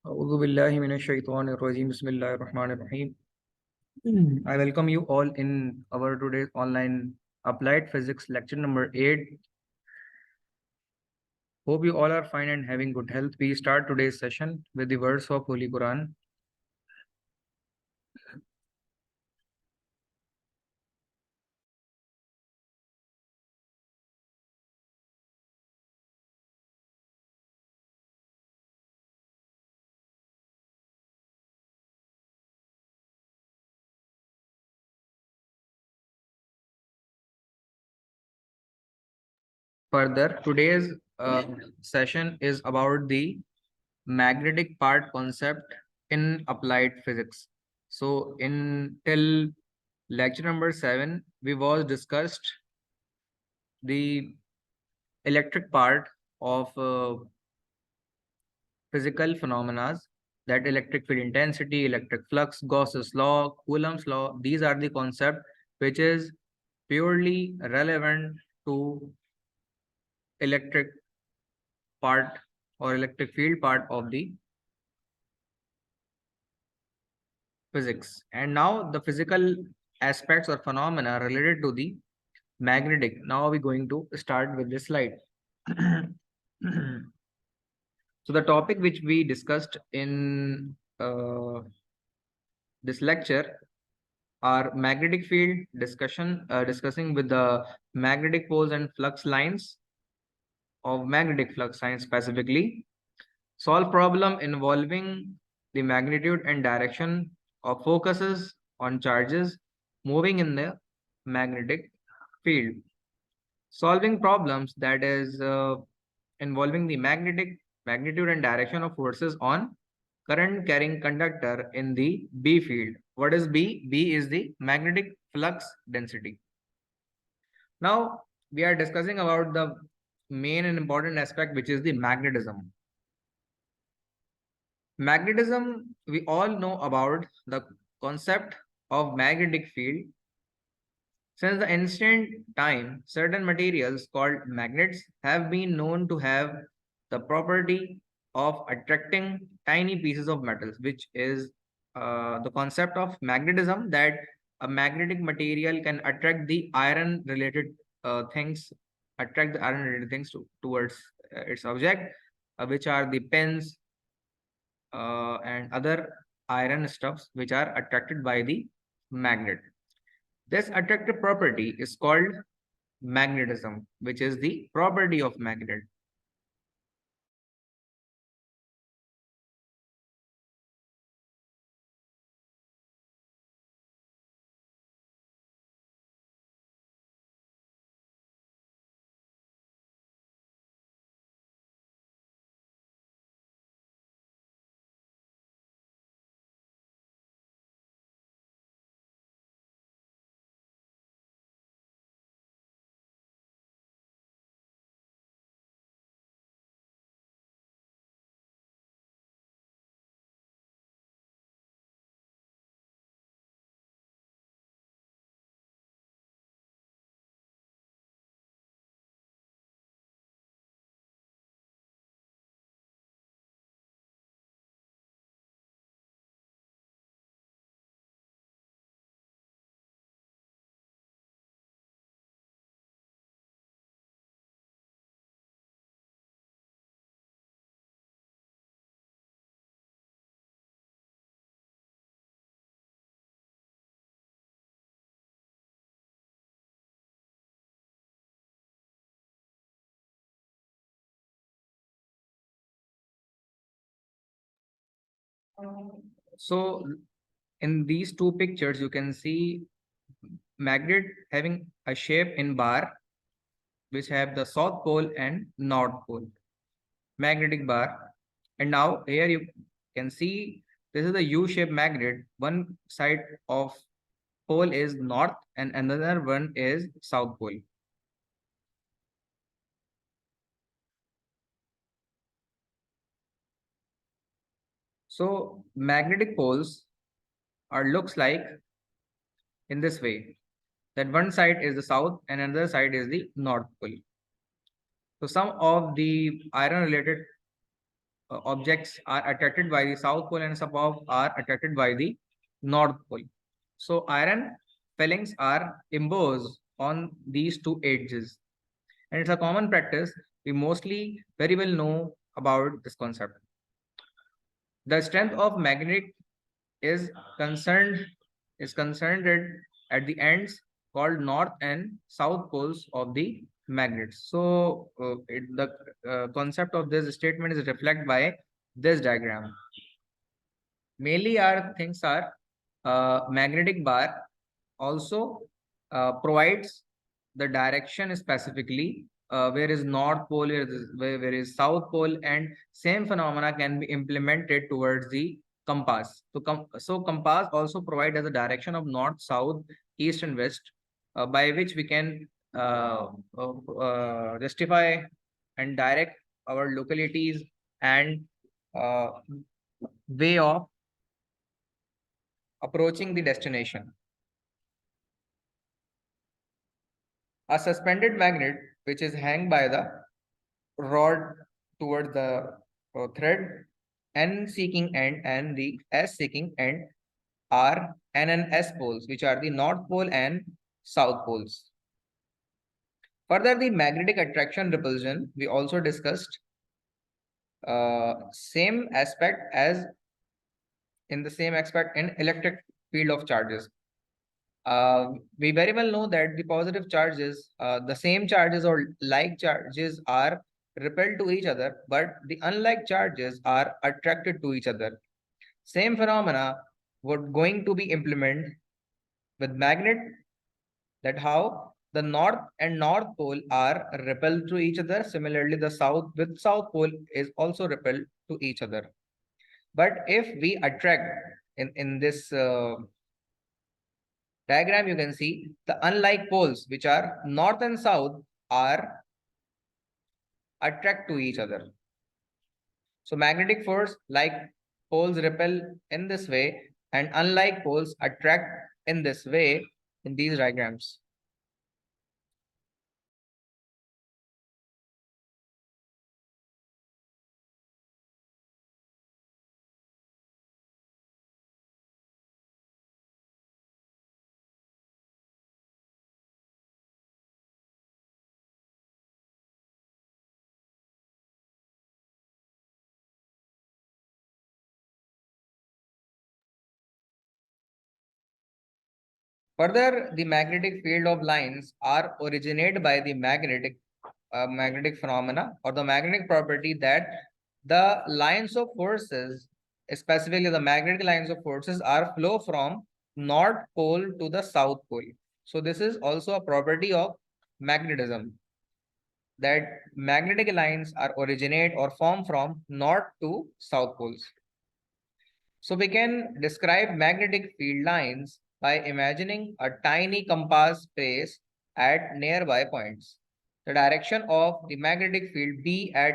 أعوذ بالله من الشيطان الرجيم. بسم الله الرحمن الرحيم. I welcome you all in our today's online applied physics lecture number 8. Hope you all are fine and having good health. We start today's session with the verse of Holy Quran. Further, today's session is about the magnetic part concept in applied physics. So in till lecture number 7, we was discussed the electric part of physical phenomena, that electric field intensity, electric flux, Gauss's law, Coulomb's law. These are the concept which is purely relevant to electric part or electric field part of the physics. And now the physical aspects or phenomena related to the magnetic. Now we're going to start with this slide. So the topic which we discussed in this lecture are magnetic field discussion, discussing with the magnetic poles and flux lines of magnetic flux lines specifically, solve problem involving the magnitude and direction of focuses on charges moving in the magnetic field, solving problems that is involving the magnitude and direction of forces on current carrying conductor in the B field. What is B? B is the magnetic flux density. Now we are discussing about the main and important aspect, which is the magnetism. Magnetism, we all know about the concept of magnetic field. Since the ancient time, certain materials called magnets have been known to have the property of attracting tiny pieces of metals, which is the concept of magnetism, that a magnetic material can attract the iron related things, attract the iron related things towards its object, which are the pens and other iron stuffs which are attracted by the magnet. This attractive property is called magnetism, which is the property of magnet. So in these two pictures, you can see magnet having a shape in bar, which have the south pole and north pole, magnetic bar. And now here you can see this is the U-shaped magnet. One side of pole is north and another one is south pole. So magnetic poles are looks like in this way, that one side is the south and another side is the north pole. So some of the iron related objects are attracted by the south pole and some of are attracted by the north pole. So iron fillings are embossed on these two edges, and it's a common practice. We mostly very well know about this concept. The strength of magnetic is concerned concerned at the ends called north and south poles of the magnets. So the concept of this statement is reflected by this diagram. Mainly our things are magnetic bar also provides the direction specifically, where is north pole, where is south pole, and same phenomena can be implemented towards the compass. So compass also provide as a direction of north, south, east, and west, by which we can justify and direct our localities and uh, way of approaching the destination. A suspended magnet, which is hang by the rod toward the thread, N seeking end and the S seeking end are N and S poles, which are the north pole and south poles. Further, the magnetic attraction repulsion, we also discussed same aspect as in the same aspect in electric field of charges. We very well know that the positive charges, the same charges or like charges are repelled to each other, but the unlike charges are attracted to each other. Same phenomena would going to be implemented with magnet, that how the north and north pole are repelled to each other. Similarly, the south with south pole is also repelled to each other. But if we attract in this diagram, you can see the unlike poles, which are north and south, are attract to each other. So magnetic force, like poles repel in this way, and unlike poles attract in this way in these diagrams. Further, the magnetic field of lines are originated by the magnetic phenomena or the magnetic property that the lines of forces, specifically the magnetic lines of forces, are flow from north pole to the south pole. So this is also a property of magnetism, that magnetic lines are originate or form from north to south poles. So we can describe magnetic field lines by imagining a tiny compass trace at nearby points. The direction of the magnetic field B at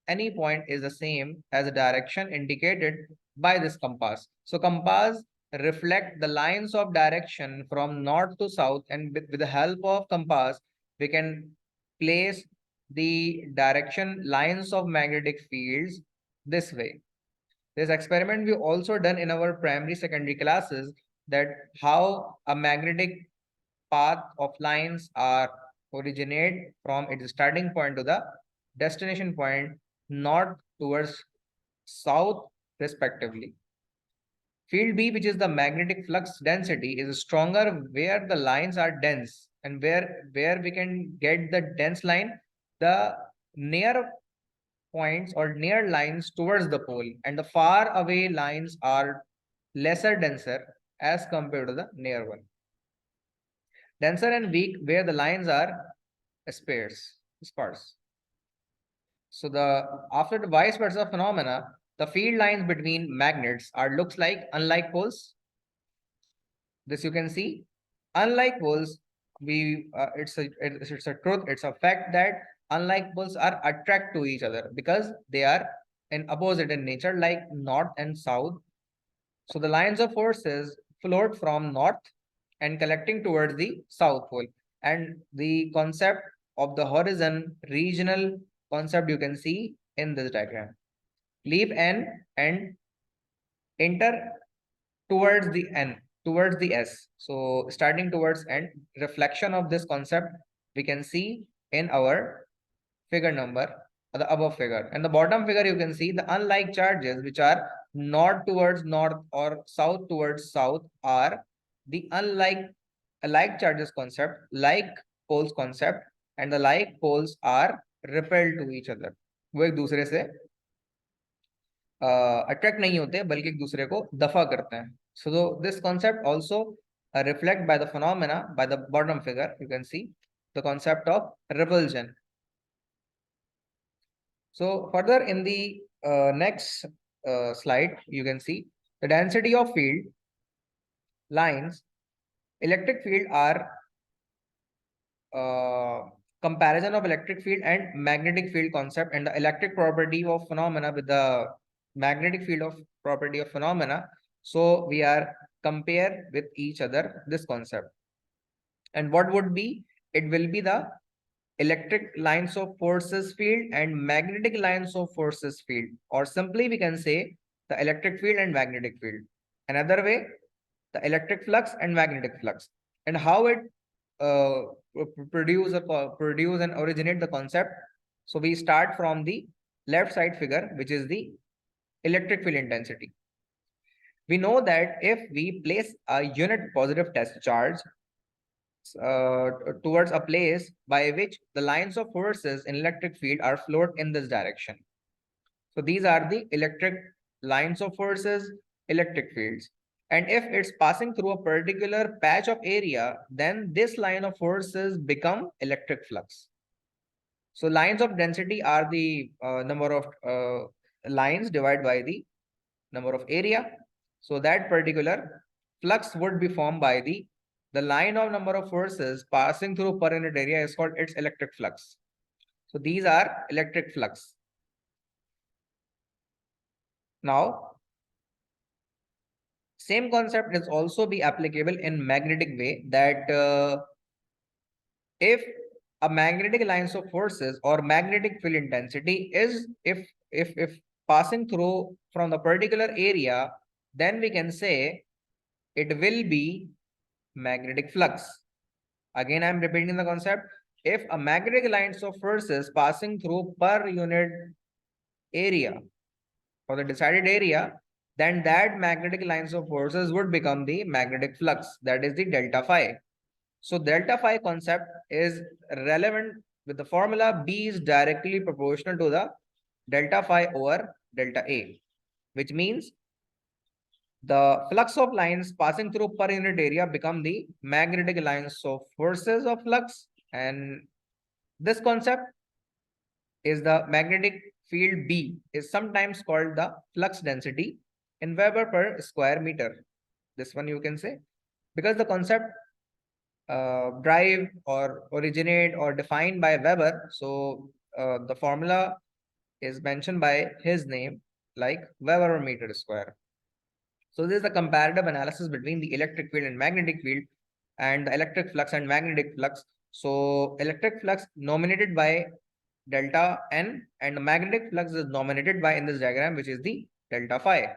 any point is the same as the direction indicated by this compass. So compass reflect the lines of direction from north to south, and with the help of compass, we can place the direction lines of magnetic fields this way. This experiment we also done in our primary secondary classes, that how a magnetic path of lines are originate from its starting point to the destination point, north towards south respectively. Field B, which is the magnetic flux density, is stronger where the lines are dense, and where we can get the dense line, the near points or near lines towards the pole, and the far away lines are lesser denser as compared to the near one. Denser and weak where the lines are sparse. So the after the vice versa phenomena, the field lines between magnets are looks like unlike poles. This you can see. Unlike poles, it's a truth, it's a fact that unlike poles are attract to each other because they are in opposite in nature, like north and south. So the lines of forces float from north and collecting towards the south pole. And the concept of the horizon regional concept you can see in this diagram. leave N and enter towards the N, towards the S. So starting towards N, reflection of this concept we can see in our figure number, the above figure. And the bottom figure you can see the unlike charges which are north towards north or south towards south are the unlike alike charges concept, like poles concept, and the like poles are repelled to each other. वो एक दूसरे से attract नहीं होते बल्कि एक दूसरे को दफा करते हैं. So this concept also reflect by the phenomena by the bottom figure you can see the concept of repulsion. So further in the next slide you can see the density of field lines electric field are comparison of electric field and magnetic field concept and the electric property of phenomena with the magnetic field of property of phenomena. So we are compare with each other this concept. And what would be? It will be the electric lines of forces field and magnetic lines of forces field, or simply we can say the electric field and magnetic field. Another way, the electric flux and magnetic flux, and how it uh, produce and originate the concept. So we start from the left side figure, which is the electric field intensity. We know that if we place a unit positive test charge towards a place by which the lines of forces in electric field are flowed in this direction. So these are the electric lines of forces, electric fields. And if it's passing through a particular patch of area, then this line of forces become electric flux. So lines of density are the number of lines divided by the number of area. So that particular flux would be formed by the line of number of forces passing through per unit area is called its electric flux. So these are electric flux. Now, same concept is also be applicable in magnetic way that if a magnetic lines of forces or magnetic field intensity is if passing through from the particular area, then we can say it will be magnetic flux. Again, I am repeating the concept. If a magnetic lines of forces passing through per unit area for the decided area, then that magnetic lines of forces would become the magnetic flux, that is the delta phi. So delta phi concept is relevant with the formula B is directly proportional to the delta phi over delta A, which means the flux of lines passing through per unit area become the magnetic lines of forces of flux, and this concept is the magnetic field B is sometimes called the flux density in Weber per square meter. This one you can say because the concept drive or originate or defined by Weber. So the formula is mentioned by his name like Weber meter square. So this is the comparative analysis between the electric field and magnetic field and the electric flux and magnetic flux. So electric flux nominated by delta n and the magnetic flux is nominated by in this diagram which is the delta phi.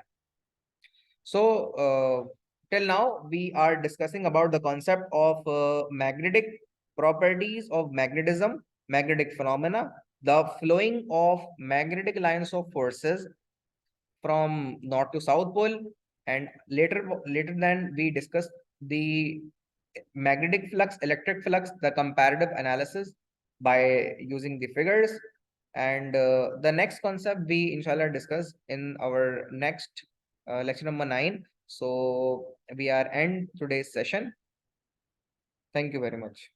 So till now we are discussing about the concept of magnetic properties of magnetism, magnetic phenomena, the flowing of magnetic lines of forces from north to south pole, and later than we discussed the magnetic flux, electric flux, the comparative analysis by using the figures. And the next concept we inshallah discuss in our next lecture number 9. So we are end today's session. Thank you very much.